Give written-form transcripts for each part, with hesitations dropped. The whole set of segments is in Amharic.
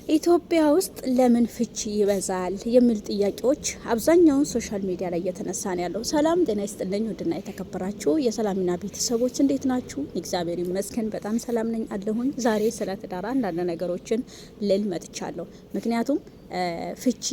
ኢትዮጵያ ውስጥ ለምን ፍቺ ይበዛል የሚል ጥያቄዎች አብዛኛውን ሶሻል ሚዲያ ላይ እየተነሳ ነው ያለው። ሰላም ጤና ይስጥልኝ ውድና የተከበራችሁ የሰላሚና ቤተሰቦች እንዴት ናችሁ? እግዚአብሔር ይመስገን በጣም ሰላም ነኝ አለሁኝ። ዛሬ ስለ ትዳር አንዳንድ ነገሮችን ልል መጥቻለሁ። ምክንያቱም ፍቺ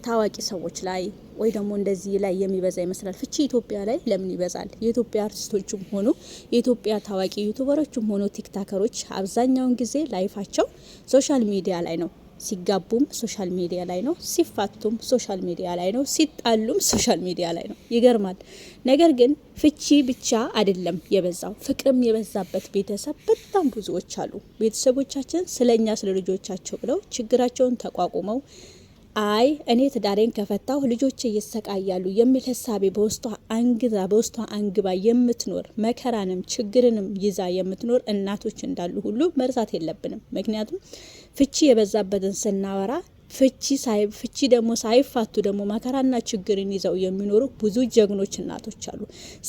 ታዋቂ ሰዎች ላይ ወይ ደግሞ እንደዚህ ላይ የሚበዛ ይመስላል። ፍቺ ኢትዮጵያ ላይ ለምን ይበዛል? የኢትዮጵያ አርቲስቶችም ሆኑ የኢትዮጵያ ታዋቂ ዩቲዩበሮችም ሆኑ ቲክታከሮች አብዛኛውን ጊዜ ላይፋቸው ሶሻል ሚዲያ ላይ ነው። ሲጋቡም ሶሻል ሚዲያ ላይ ነው፣ ሲፋቱም ሶሻል ሚዲያ ላይ ነው፣ ሲጣሉም ሶሻል ሚዲያ ላይ ነው። ይገርማል። ነገር ግን ፍቺ ብቻ አይደለም የበዛው፣ ፍቅርም የበዛበት ቤተሰብ በጣም ብዙዎች አሉ። ቤተሰቦቻችን ስለኛ ስለ ልጆቻቸው ብለው ችግራቸውን ተቋቁመው አይ እኔ ትዳሬን ከፈታሁ ልጆቼ ይሰቃያሉ የሚል ሀሳቤ በውስጧ አንግባ የምትኖር መከራንም ችግርንም ይዛ የምትኖር እናቶች እንዳሉ ሁሉ መርሳት የለብንም። ምክንያቱም ፍቺ የበዛበትን ስናወራ ፍቺ ደግሞ ሳይፋቱ ደግሞ መከራና ችግርን ይዘው የሚኖሩ ብዙ ጀግኖች እናቶች አሉ።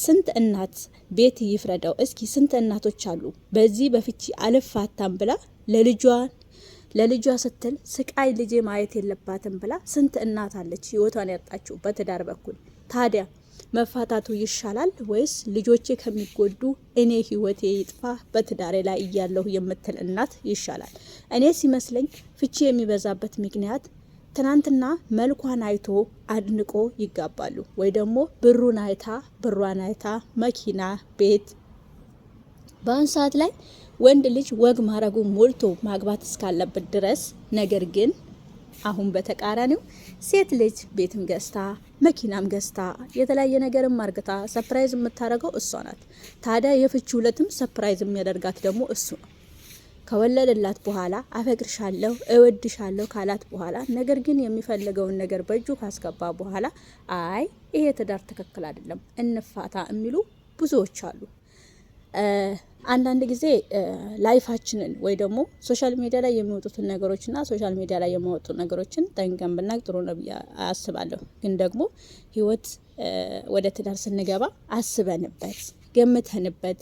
ስንት እናት ቤት ይፍረደው እስኪ ስንት እናቶች አሉ በዚህ በፍቺ አልፋታም ብላ ለልጇ ስትል ስቃይ ልጄ ማየት የለባትም ብላ ስንት እናት አለች ህይወቷን ያጣችው በትዳር በኩል። ታዲያ መፋታቱ ይሻላል ወይስ ልጆቼ ከሚጎዱ እኔ ህይወቴ ይጥፋ በትዳሬ ላይ እያለሁ የምትል እናት ይሻላል? እኔ ሲመስለኝ ፍቺ የሚበዛበት ምክንያት ትናንትና መልኳን አይቶ አድንቆ ይጋባሉ፣ ወይ ደግሞ ብሯን አይታ መኪና ቤት። በአሁን ሰዓት ላይ ወንድ ልጅ ወግ ማረጉ ሞልቶ ማግባት እስካለበት ድረስ፣ ነገር ግን አሁን በተቃራኒው ሴት ልጅ ቤትም ገዝታ መኪናም ገዝታ የተለያየ ነገርም ማርግታ ሰርፕራይዝ የምታደርገው እሷ ናት። ታዲያ የፍቺ ዕለትም ሰርፕራይዝ የሚያደርጋት ደግሞ እሱ ነው። ከወለደላት በኋላ አፈቅርሻለሁ እወድሻለሁ ካላት በኋላ፣ ነገር ግን የሚፈልገውን ነገር በእጁ ካስገባ በኋላ አይ ይሄ ትዳር ትክክል አይደለም እንፋታ የሚሉ ብዙዎች አሉ። አንዳንድ ጊዜ ላይፋችንን ወይ ደግሞ ሶሻል ሚዲያ ላይ የሚወጡትን ነገሮችና ሶሻል ሚዲያ ላይ የሚወጡ ነገሮችን ጠንቀን ብናቅ ጥሩ ነው ብዬ አስባለሁ። ግን ደግሞ ህይወት ወደ ትዳር ስንገባ አስበንበት ገምተንበት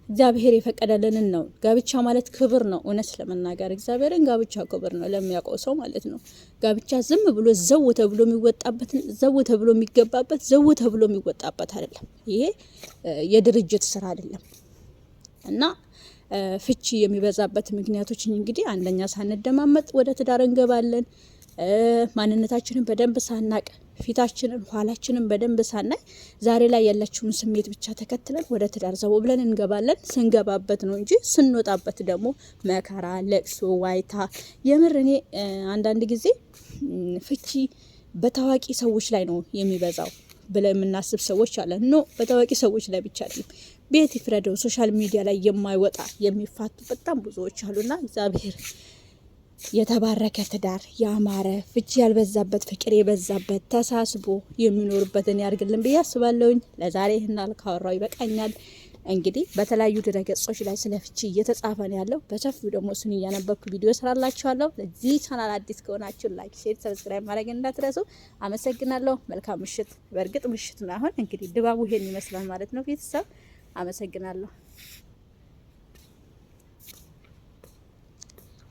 እግዚአብሔር የፈቀደልንን ነው። ጋብቻ ማለት ክብር ነው። እውነት ለመናገር እግዚአብሔርን ጋብቻ ክብር ነው ለሚያውቀው ሰው ማለት ነው። ጋብቻ ዝም ብሎ ዘው ተብሎ የሚወጣበትን ዘው ተብሎ የሚገባበት ዘው ተብሎ የሚወጣበት አይደለም። ይሄ የድርጅት ስራ አይደለም። እና ፍቺ የሚበዛበት ምክንያቶች እንግዲህ አንደኛ ሳንደማመጥ ወደ ትዳር እንገባለን። ማንነታችንን በደንብ ሳናቅ ፊታችንን ኋላችንን በደንብ ሳናይ ዛሬ ላይ ያለችውን ስሜት ብቻ ተከትለን ወደ ትዳር ዘው ብለን እንገባለን። ስንገባበት ነው እንጂ ስንወጣበት ደግሞ መከራ፣ ለቅሶ፣ ዋይታ። የምር እኔ አንዳንድ ጊዜ ፍቺ በታዋቂ ሰዎች ላይ ነው የሚበዛው ብለን የምናስብ ሰዎች አለን። ኖ በታዋቂ ሰዎች ላይ ብቻ አይደለም። ቤት ይፍረደው ሶሻል ሚዲያ ላይ የማይወጣ የሚፋቱ በጣም ብዙዎች አሉና እግዚአብሔር የተባረከ ትዳር ያማረ ፍቺ ያልበዛበት ፍቅር የበዛበት ተሳስቦ የሚኖርበትን ያርግልን ብዬ አስባለሁኝ። ለዛሬ ይህን ካወራው ይበቃኛል። እንግዲህ በተለያዩ ድረገጾች ላይ ስለ ፍቺ እየተጻፈ ነው ያለው። በሰፊው ደግሞ እሱን እያነበብኩ ቪዲዮ ስራላችኋለሁ። ለዚህ ቻናል አዲስ ከሆናችሁ ላይክ፣ ሼር፣ ሰብስክራይብ ማድረግ እንዳትረሱ። አመሰግናለሁ። መልካም ምሽት። በእርግጥ ምሽት ነው አሁን። እንግዲህ ድባቡ ይሄን ይመስላል ማለት ነው ቤተሰብ። አመሰግናለሁ።